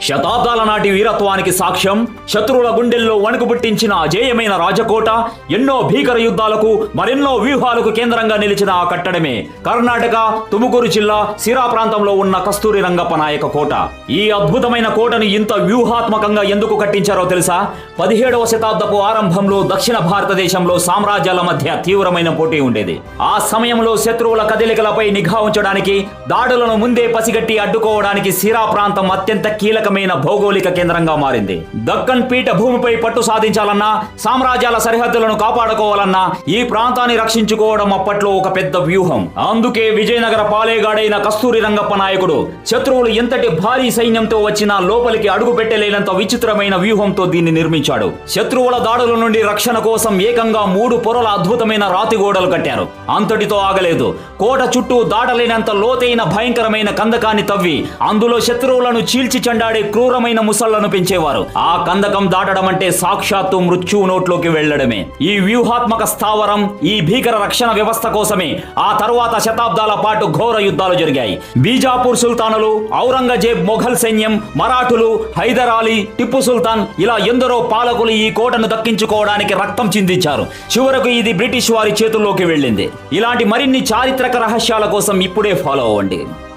శతాబ్దాల నాటి వీరత్వానికి సాక్ష్యం, శత్రువుల గుండెల్లో వణుకు పుట్టించిన అజేయమైన రాజకోట, ఎన్నో భీకర యుద్ధాలకు మరెన్నో వ్యూహాలకు కేంద్రంగా నిలిచిన ఆ కట్టడమే కర్ణాటక తుముకూరు జిల్లా సిరా ప్రాంతంలో ఉన్న కస్తూరి రంగప్ప నాయక కోట. ఈ అద్భుతమైన కోటను ఇంత వ్యూహాత్మకంగా ఎందుకు కట్టించారో తెలుసా? 17వ శతాబ్దపు ఆరంభంలో దక్షిణ భారతదేశంలో సామ్రాజ్యాల మధ్య తీవ్రమైన పోటీ ఉండేది. ఆ సమయంలో శత్రువుల కదలికలపై నిఘా ఉంచడానికి, దాడులను ముందే పసిగట్టి అడ్డుకోవడానికి సిరా ప్రాంతం అత్యంత కీలకమైన భౌగోళిక కేంద్రంగా మారింది. దక్కన్ పీఠ భూమిపై పట్టు సాధించాలన్నా, సామ్రాజ్యాల సరిహద్దులను కాపాడుకోవాలన్నా ఈ ప్రాంతాన్ని రక్షించుకోవడం అప్పట్లో ఒక పెద్ద వ్యూహం. అందుకే విజయనగర పాలేగాడైన కస్తూరి రంగప్ప నాయకుడు శత్రువులు ఎంతటి భారీ సైన్యంతో వచ్చినా లోపలికి అడుగు పెట్టలేనంత విచిత్రమైన వ్యూహంతో దీన్ని నిర్మించాడు. శత్రువుల దాడుల నుండి రక్షణ కోసం ఏకంగా 3 పొరల అద్భుతమైన రాతి గోడలు కట్టారు. అంతటితో ఆగలేదు. కోట చుట్టూ దాటలేనంత లోతైన భయంకరమైన కందకాన్ని తవ్వి అందులో శత్రువులను చీల్చి చెండాడే క్రూరమైన ముసళ్లను పెంచేవారు. ఆ కందకం దాటడం అంటే సాక్షాత్తు మృత్యువు నోట్లోకి వెళ్లడమే. ఈ వ్యూహాత్మక స్థావరం, ఈ భీకర రక్షణ వ్యవస్థ కోసమే ఆ తరువాత శతాబ్దాల పాటు ఘోర యుద్ధాలు జరిగాయి. బీజాపూర్ సుల్తానులు, ఔరంగజేబ్ మొఘల్ సైన్యం, మరాఠులు, హైదర్ అలీ, టిప్పు సుల్తాన్ ఇలా ఎందరో పాలకులు ఈ కోటను దక్కించుకోవడానికి రక్తం చిందించారు. చివరకు ఇది బ్రిటిష్ వారి చేతుల్లోకి వెళ్ళింది. ఇలాంటి మరిన్ని చారిత్రక రహస్యాల కోసం ఇప్పుడే ఫాలో అవ్వండి.